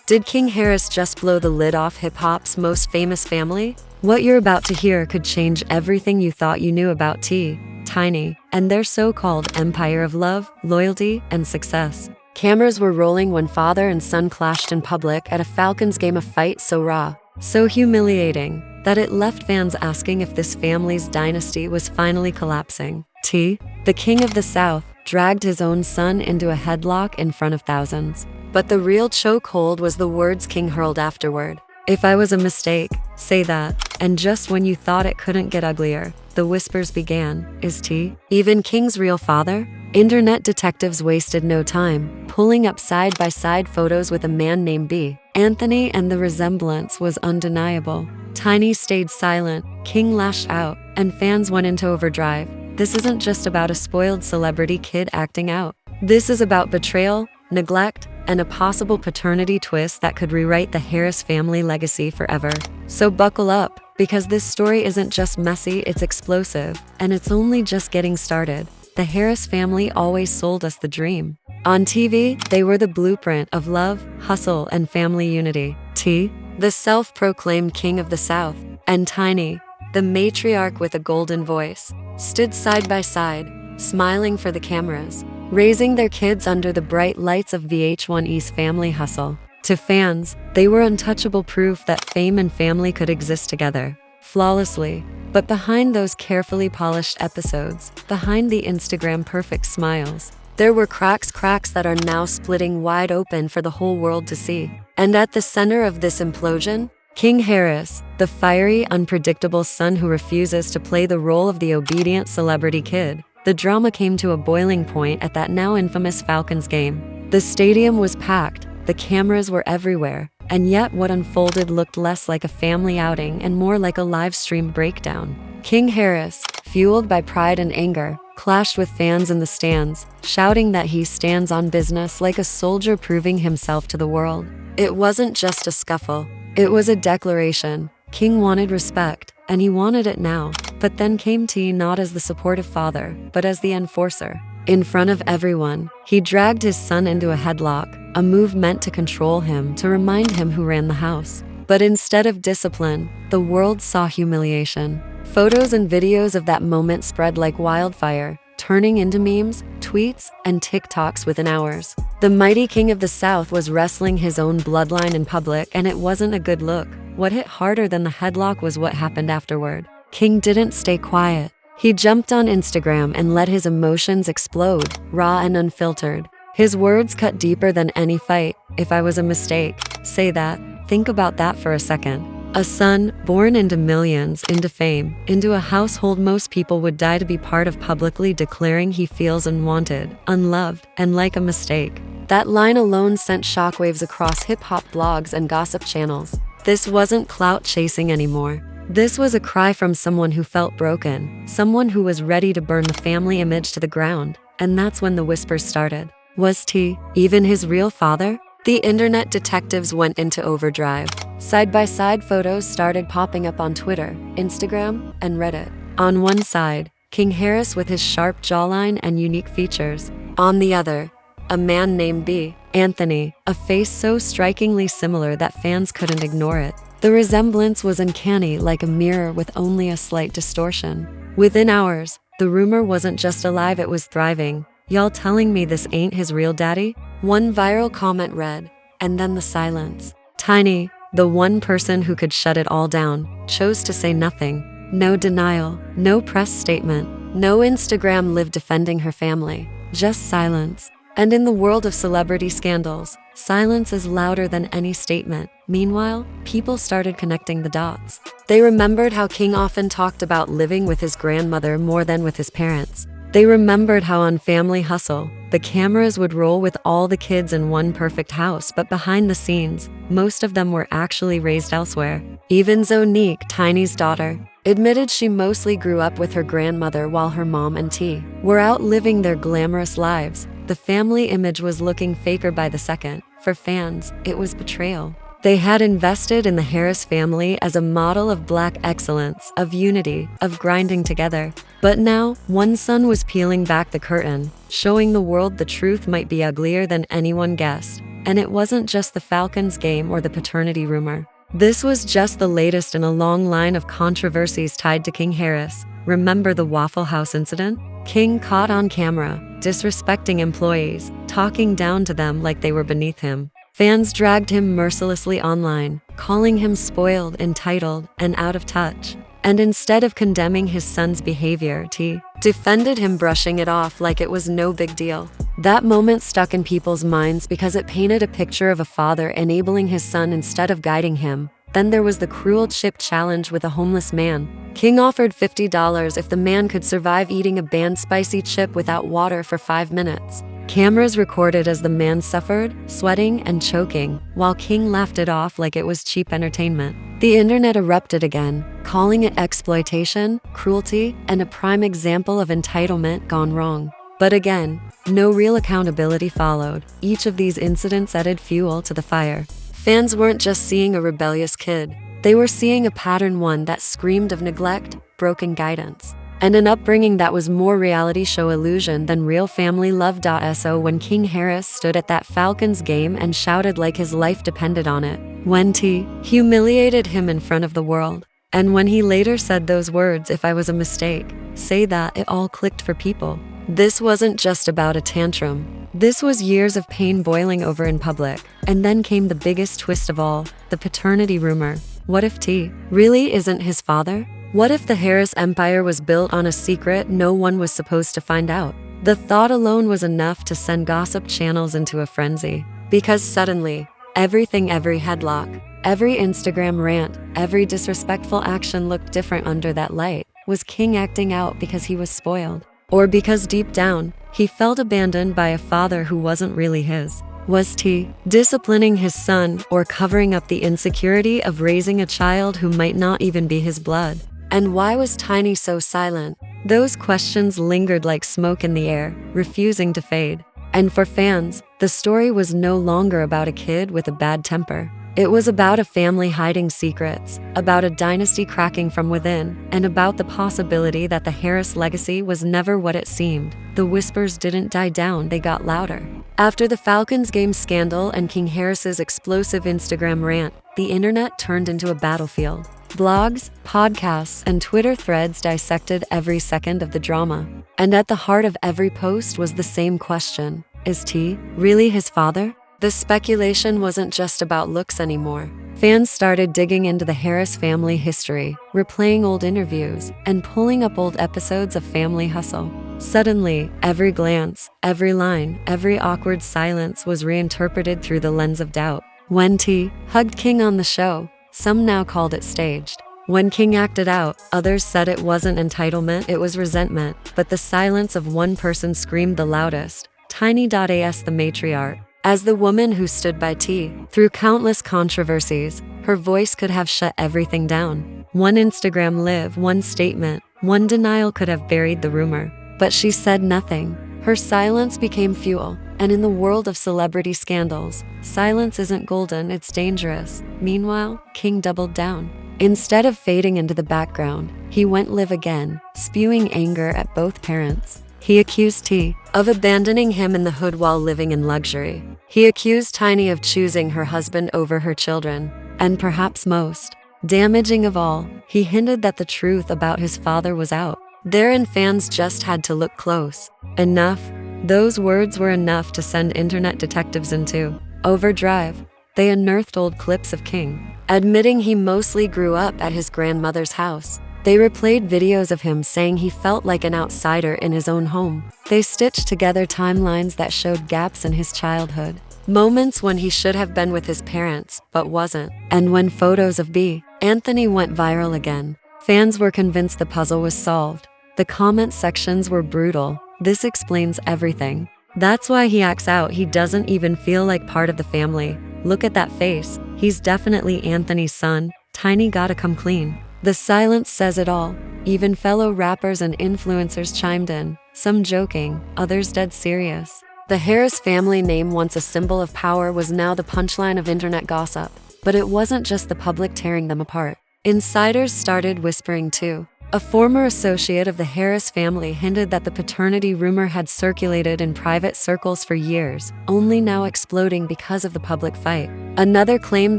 Did King Harris just blow the lid off hip-hop's most famous family? What you're about to hear could change everything you thought you knew about T, Tiny, and their so-called empire of love, loyalty, and success. Cameras were rolling when father and son clashed in public at a Falcons game, a fight so raw, so humiliating, that it left fans asking if this family's dynasty was finally collapsing. T, the king of the South, dragged his own son into a headlock in front of thousands. But the real chokehold was the words King hurled afterward. "If I was a mistake, say that." And just when you thought it couldn't get uglier, the whispers began. Is T even King's real father? Internet detectives wasted no time, pulling up side-by-side photos with a man named B. Anthony, and the resemblance was undeniable. Tiny stayed silent, King lashed out, and fans went into overdrive. This isn't just about a spoiled celebrity kid acting out. This is about betrayal, neglect, and a possible paternity twist that could rewrite the Harris family legacy forever. So buckle up, because this story isn't just messy, it's explosive, and it's only just getting started. The Harris family always sold us the dream. On TV, they were the blueprint of love, hustle, and family unity. T, the self-proclaimed king of the South, and Tiny, the matriarch with a golden voice, stood side by side, smiling for the cameras, raising their kids under the bright lights of VH1's Family Hustle. To fans, they were untouchable proof that fame and family could exist together, flawlessly. But behind those carefully polished episodes, behind the Instagram perfect smiles, there were cracks that are now splitting wide open for the whole world to see. And at the center of this implosion, King Harris, the fiery, unpredictable son who refuses to play the role of the obedient celebrity kid. The drama came to a boiling point at that now infamous Falcons game. The stadium was packed, the cameras were everywhere, and yet what unfolded looked less like a family outing and more like a live stream breakdown. King Harris, fueled by pride and anger, clashed with fans in the stands, shouting that he stands on business like a soldier proving himself to the world. It wasn't just a scuffle, it was a declaration. King wanted respect, and he wanted it now. But then came T, not as the supportive father, but as the enforcer. In front of everyone, he dragged his son into a headlock, a move meant to control him, to remind him who ran the house. But instead of discipline, the world saw humiliation. Photos and videos of that moment spread like wildfire, turning into memes, tweets, and TikToks within hours. The mighty king of the South was wrestling his own bloodline in public, and it wasn't a good look. What hit harder than the headlock was what happened afterward. King didn't stay quiet. He jumped on Instagram and let his emotions explode, raw and unfiltered. His words cut deeper than any fight. "If I was a mistake, say that." Think about that for a second. A son born into millions, into fame, into a household most people would die to be part of, publicly declaring he feels unwanted, unloved, and like a mistake. That line alone sent shockwaves across hip-hop blogs and gossip channels. This wasn't clout chasing anymore. This was a cry from someone who felt broken, someone who was ready to burn the family image to the ground. And that's when the whispers started. Was T even his real father? The internet detectives went into overdrive. Side-by-side photos started popping up on Twitter, Instagram, and Reddit. On one side, King Harris with his sharp jawline and unique features. On the other, a man named B. Anthony, a face so strikingly similar that fans couldn't ignore it. The resemblance was uncanny, like a mirror with only a slight distortion. Within hours, the rumor wasn't just alive, it was thriving. "Y'all telling me this ain't his real daddy?" One viral comment read, and then the silence. Tiny, the one person who could shut it all down, chose to say nothing. No denial, no press statement, no Instagram live defending her family, just silence. And in the world of celebrity scandals, silence is louder than any statement. Meanwhile, people started connecting the dots. They remembered how King often talked about living with his grandmother more than with his parents. They remembered how on Family Hustle, the cameras would roll with all the kids in one perfect house, but behind the scenes, most of them were actually raised elsewhere. Even Zonique, Tiny's daughter, admitted she mostly grew up with her grandmother while her mom and T were out living their glamorous lives. The family image was looking faker by the second. For fans, it was betrayal. They had invested in the Harris family as a model of Black excellence, of unity, of grinding together. But now, one son was peeling back the curtain, showing the world the truth might be uglier than anyone guessed. And it wasn't just the Falcons game or the paternity rumor. This was just the latest in a long line of controversies tied to King Harris. Remember the Waffle House incident? King caught on camera, disrespecting employees, talking down to them like they were beneath him. Fans dragged him mercilessly online, calling him spoiled, entitled, and out of touch. And instead of condemning his son's behavior, T defended him, brushing it off like it was no big deal. That moment stuck in people's minds because it painted a picture of a father enabling his son instead of guiding him. Then there was the cruel chip challenge with a homeless man. King offered $50 if the man could survive eating a banned spicy chip without water for 5 minutes. Cameras recorded as the man suffered, sweating, and choking, while King laughed it off like it was cheap entertainment. The internet erupted again, calling it exploitation, cruelty, and a prime example of entitlement gone wrong. But again, no real accountability followed. Each of these incidents added fuel to the fire. Fans weren't just seeing a rebellious kid. They were seeing a pattern, one that screamed of neglect, broken guidance, and an upbringing that was more reality show illusion than real family love. So when King Harris stood at that Falcons game and shouted like his life depended on it, when T humiliated him in front of the world, and when he later said those words, "If I was a mistake, say that," it all clicked for people. This wasn't just about a tantrum. This was years of pain boiling over in public. And then came the biggest twist of all, the paternity rumor. What if T really isn't his father? What if the Harris empire was built on a secret no one was supposed to find out? The thought alone was enough to send gossip channels into a frenzy. Because suddenly, every headlock, every Instagram rant, every disrespectful action looked different under that light. Was King acting out because he was spoiled? Or because deep down, he felt abandoned by a father who wasn't really his? Was T disciplining his son or covering up the insecurity of raising a child who might not even be his blood? And why was Tiny so silent? Those questions lingered like smoke in the air, refusing to fade. And for fans, the story was no longer about a kid with a bad temper. It was about a family hiding secrets, about a dynasty cracking from within, and about the possibility that the Harris legacy was never what it seemed. The whispers didn't die down, they got louder. After the Falcons game scandal and King Harris's explosive Instagram rant, the internet turned into a battlefield. Blogs, podcasts, and Twitter threads dissected every second of the drama. And at the heart of every post was the same question: is T really his father? The speculation wasn't just about looks anymore. Fans started digging into the Harris family history, replaying old interviews, and pulling up old episodes of Family Hustle. Suddenly, every glance, every line, every awkward silence was reinterpreted through the lens of doubt. When T hugged King on the show, some now called it staged. When King acted out, others said it wasn't entitlement, it was resentment. But the silence of one person screamed the loudest: Tiny.as the matriarch. As the woman who stood by T through countless controversies, her voice could have shut everything down. One Instagram live, one statement, one denial could have buried the rumor. But she said nothing. Her silence became fuel. And in the world of celebrity scandals, silence isn't golden, it's dangerous. Meanwhile, King doubled down. Instead of fading into the background, he went live again, spewing anger at both parents. He accused T of abandoning him in the hood while living in luxury. He accused Tiny of choosing her husband over her children. And perhaps most damaging of all, he hinted that the truth about his father was out there and fans just had to look close. Enough. Those words were enough to send internet detectives into overdrive. They unearthed old clips of King admitting he mostly grew up at his grandmother's house. They replayed videos of him saying he felt like an outsider in his own home. They stitched together timelines that showed gaps in his childhood, moments when he should have been with his parents, but wasn't. And when photos of B. Anthony went viral again, fans were convinced the puzzle was solved. The comment sections were brutal. This explains everything. That's why he acts out. He doesn't even feel like part of the family. Look at that face. He's definitely Anthony's son. Tiny gotta come clean. The silence says it all. Even fellow rappers and influencers chimed in, some joking, others dead serious. The Harris family name, once a symbol of power, was now the punchline of internet gossip. But it wasn't just the public tearing them apart. Insiders started whispering too. A former associate of the Harris family hinted that the paternity rumor had circulated in private circles for years, only now exploding because of the public fight. Another claimed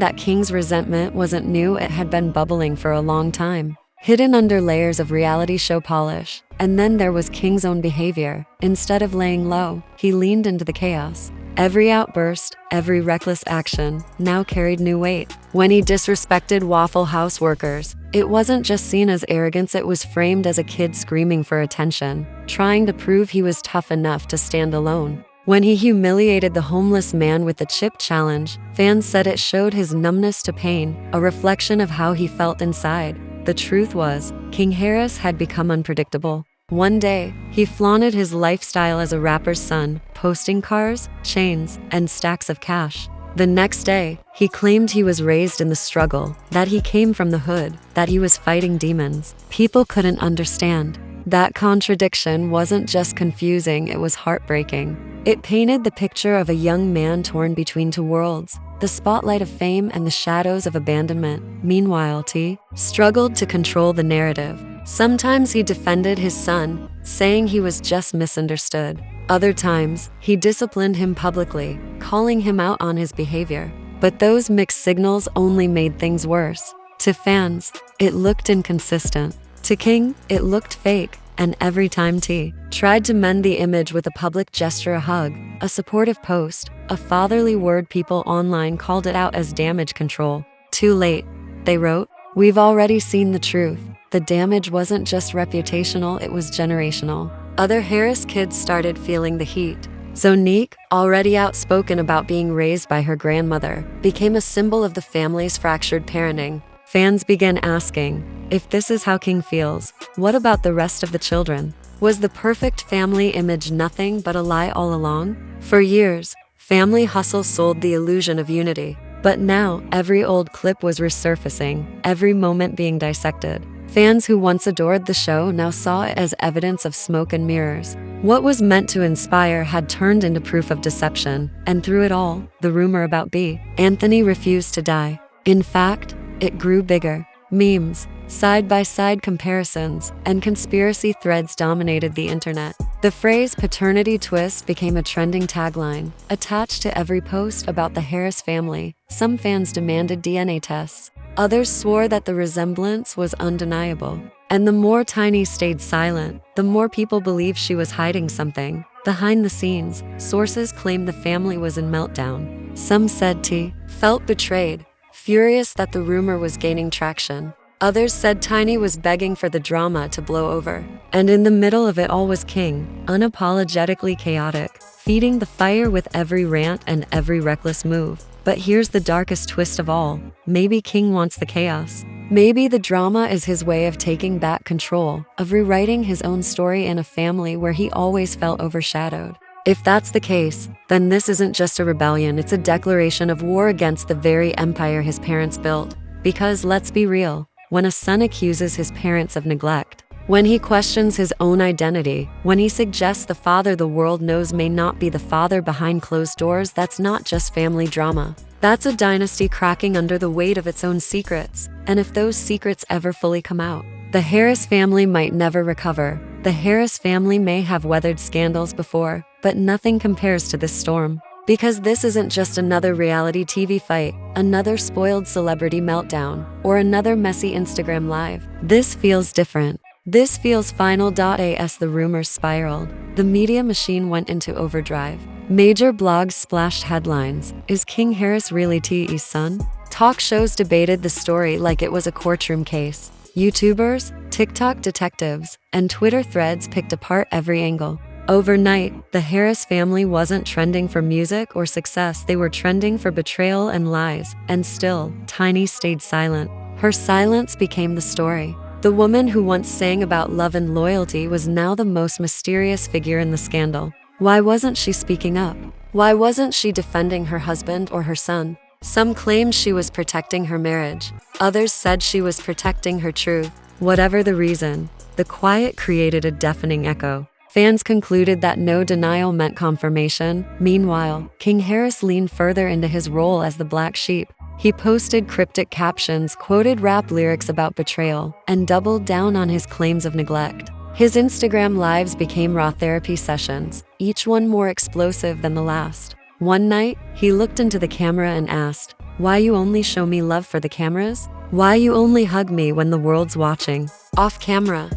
that King's resentment wasn't new, it had been bubbling for a long time, hidden under layers of reality show polish. And then there was King's own behavior. Instead of laying low, he leaned into the chaos. Every outburst, every reckless action now carried new weight. When he disrespected Waffle House workers, it wasn't just seen as arrogance, it was framed as a kid screaming for attention, trying to prove he was tough enough to stand alone. When he humiliated the homeless man with the chip challenge, fans said it showed his numbness to pain, a reflection of how he felt inside. The truth was, King Harris had become unpredictable. One day, he flaunted his lifestyle as a rapper's son, posting cars, chains, and stacks of cash. The next day, he claimed he was raised in the struggle, that he came from the hood, that he was fighting demons. People couldn't understand. That contradiction wasn't just confusing, it was heartbreaking. It painted the picture of a young man torn between two worlds, the spotlight of fame and the shadows of abandonment. Meanwhile, T struggled to control the narrative. Sometimes he defended his son, saying he was just misunderstood. Other times, he disciplined him publicly, calling him out on his behavior. But those mixed signals only made things worse. To fans, it looked inconsistent. To King, it looked fake. And every time T tried to mend the image with a public gesture, a hug, a supportive post, a fatherly word, people online called it out as damage control. Too late, they wrote. We've already seen the truth. The damage wasn't just reputational, it was generational. Other Harris kids started feeling the heat. Zonique, already outspoken about being raised by her grandmother, became a symbol of the family's fractured parenting. Fans began asking, if this is how King feels, what about the rest of the children? Was the perfect family image nothing but a lie all along? For years, family hustle sold the illusion of unity. But now, every old clip was resurfacing, every moment being dissected. Fans who once adored the show now saw it as evidence of smoke and mirrors. What was meant to inspire had turned into proof of deception, and through it all, the rumor about B. Anthony refused to die. In fact, it grew bigger. Memes, side-by-side comparisons, and conspiracy threads dominated the internet. The phrase paternity twist became a trending tagline, attached to every post about the Harris family. Some fans demanded DNA tests. Others swore that the resemblance was undeniable. And the more Tiny stayed silent, the more people believed she was hiding something. Behind the scenes, sources claimed the family was in meltdown. Some said T felt betrayed, furious that the rumor was gaining traction. Others said Tiny was begging for the drama to blow over. And in the middle of it all was King, unapologetically chaotic, feeding the fire with every rant and every reckless move. But here's the darkest twist of all. Maybe King wants the chaos. Maybe the drama is his way of taking back control, of rewriting his own story in a family where he always felt overshadowed. If that's the case, then this isn't just a rebellion, it's a declaration of war against the very empire his parents built. Because let's be real, when a son accuses his parents of neglect, when he questions his own identity, when he suggests the father the world knows may not be the father behind closed doors, that's not just family drama. That's a dynasty cracking under the weight of its own secrets. And if those secrets ever fully come out, the Harris family might never recover. The Harris family may have weathered scandals before, but nothing compares to this storm. Because this isn't just another reality TV fight, another spoiled celebrity meltdown, or another messy Instagram live. This feels different. This feels final. As the rumors spiraled, the media machine went into overdrive. Major blogs splashed headlines. Is King Harris really T.E.'s son? Talk shows debated the story like it was a courtroom case. YouTubers, TikTok detectives, and Twitter threads picked apart every angle. Overnight, the Harris family wasn't trending for music or success, they were trending for betrayal and lies. And still, Tiny stayed silent. Her silence became the story. The woman who once sang about love and loyalty was now the most mysterious figure in the scandal. Why wasn't she speaking up? Why wasn't she defending her husband or her son? Some claimed she was protecting her marriage. Others said she was protecting her truth. Whatever the reason, the quiet created a deafening echo. Fans concluded that no denial meant confirmation. Meanwhile, King Harris leaned further into his role as the black sheep. He posted cryptic captions, quoted rap lyrics about betrayal, and doubled down on his claims of neglect. His Instagram lives became raw therapy sessions, each one more explosive than the last. One night, he looked into the camera and asked, "Why you only show me love for the cameras? Why you only hug me when the world's watching? Off camera,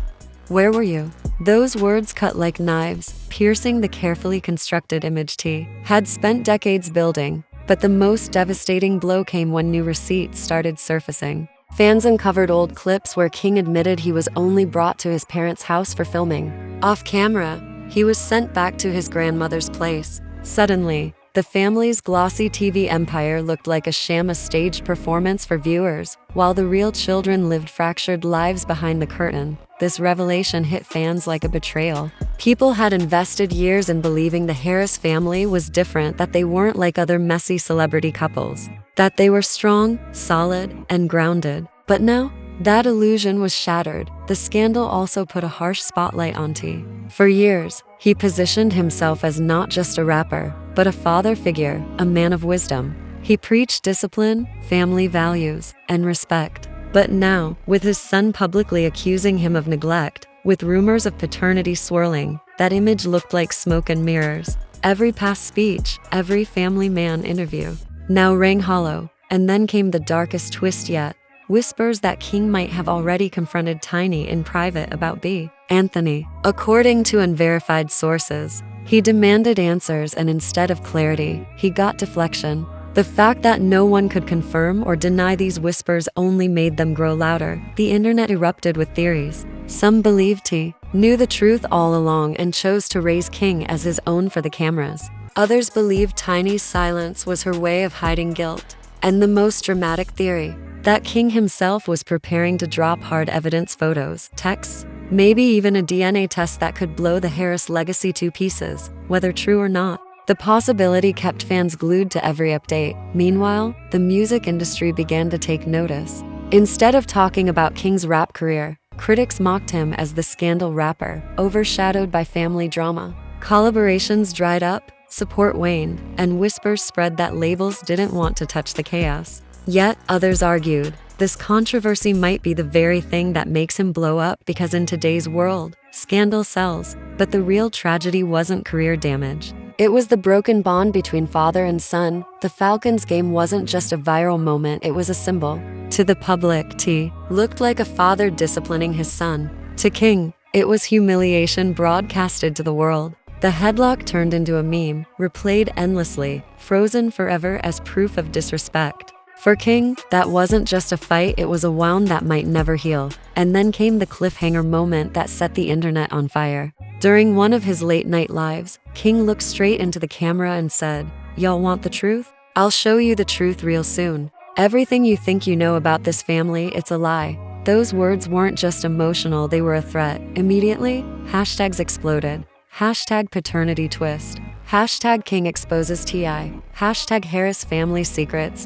where were you?" Those words cut like knives, piercing the carefully constructed image T had spent decades building. But the most devastating blow came when new receipts started surfacing. Fans uncovered old clips where King admitted he was only brought to his parents' house for filming. Off camera, he was sent back to his grandmother's place. Suddenly, the family's glossy TV empire looked like a sham, a staged performance for viewers, while the real children lived fractured lives behind the curtain. This revelation hit fans like a betrayal. People had invested years in believing the Harris family was different, that they weren't like other messy celebrity couples, that they were strong, solid, and grounded. But now, that illusion was shattered. The scandal also put a harsh spotlight on T. For years, he positioned himself as not just a rapper, but a father figure, a man of wisdom. He preached discipline, family values, and respect. But now, with his son publicly accusing him of neglect, with rumors of paternity swirling, that image looked like smoke and mirrors. Every past speech, every family man interview, now rang hollow. And then came the darkest twist yet. Whispers that King might have already confronted Tiny in private about B. Anthony. According to unverified sources, he demanded answers, and instead of clarity, he got deflection. The fact that no one could confirm or deny these whispers only made them grow louder. The internet erupted with theories. Some believed T knew the truth all along and chose to raise King as his own for the cameras. Others believed Tiny's silence was her way of hiding guilt. And the most dramatic theory, that King himself was preparing to drop hard evidence, photos, texts, maybe even a DNA test that could blow the Harris legacy to pieces, whether true or not. The possibility kept fans glued to every update. Meanwhile, the music industry began to take notice. Instead of talking about King's rap career, critics mocked him as the scandal rapper, overshadowed by family drama. Collaborations dried up, support waned, and whispers spread that labels didn't want to touch the chaos. Yet, others argued, this controversy might be the very thing that makes him blow up, because in today's world, scandal sells. But the real tragedy wasn't career damage. It was the broken bond between father and son. The Falcons game wasn't just a viral moment, it was a symbol. To the public, T looked like a father disciplining his son. To King, it was humiliation broadcasted to the world. The headlock turned into a meme, replayed endlessly, frozen forever as proof of disrespect. For King, that wasn't just a fight, it was a wound that might never heal. And then came the cliffhanger moment that set the internet on fire. During one of his late-night lives, King looked straight into the camera and said, "Y'all want the truth? I'll show you the truth real soon. Everything you think you know about this family, it's a lie." Those words weren't just emotional, they were a threat. Immediately, hashtags exploded. Hashtag paternity twist. Hashtag King exposes TI. Hashtag Harris family secrets.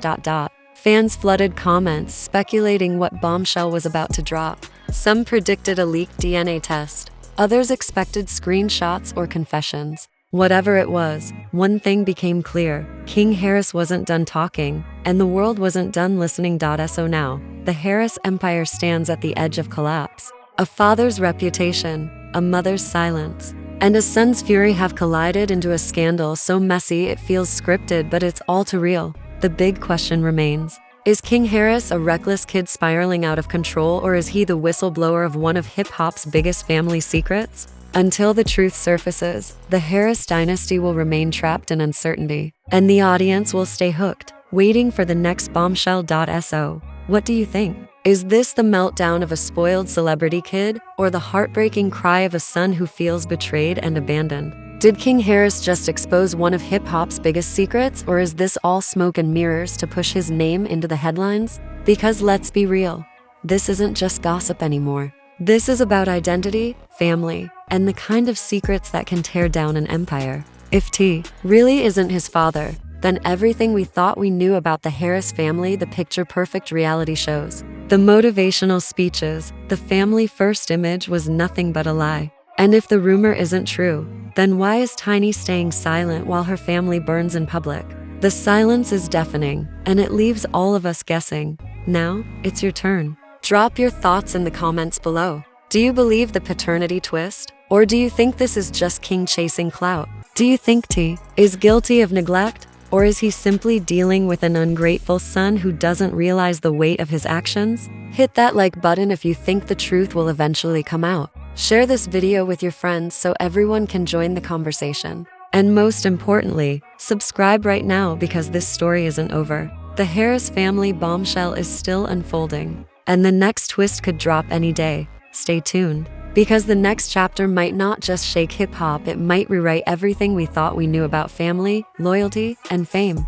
Fans flooded comments speculating what bombshell was about to drop. Some predicted a leaked DNA test. Others expected screenshots or confessions. Whatever it was, one thing became clear. King Harris wasn't done talking, and the world wasn't done listening. So now, the Harris empire stands at the edge of collapse. A father's reputation, a mother's silence, and a son's fury have collided into a scandal so messy it feels scripted, but it's all too real. The big question remains. Is King Harris a reckless kid spiraling out of control, or is he the whistleblower of one of hip-hop's biggest family secrets? Until the truth surfaces, the Harris dynasty will remain trapped in uncertainty, and the audience will stay hooked, waiting for the next bombshell. So, what do you think? Is this the meltdown of a spoiled celebrity kid, or the heartbreaking cry of a son who feels betrayed and abandoned? Did King Harris just expose one of hip-hop's biggest secrets, or is this all smoke and mirrors to push his name into the headlines? Because let's be real, this isn't just gossip anymore. This is about identity, family, and the kind of secrets that can tear down an empire. If T really isn't his father, then everything we thought we knew about the Harris family, the picture-perfect reality shows, the motivational speeches, the family-first image was nothing but a lie. And if the rumor isn't true, then why is Tiny staying silent while her family burns in public? The silence is deafening, and it leaves all of us guessing. Now, it's your turn. Drop your thoughts in the comments below. Do you believe the paternity twist? Or do you think this is just King chasing clout? Do you think T is guilty of neglect? Or is he simply dealing with an ungrateful son who doesn't realize the weight of his actions? Hit that like button if you think the truth will eventually come out. Share this video with your friends so everyone can join the conversation. And most importantly, subscribe right now because this story isn't over. The Harris family bombshell is still unfolding, and the next twist could drop any day. Stay tuned, because the next chapter might not just shake hip-hop, it might rewrite everything we thought we knew about family, loyalty, and fame.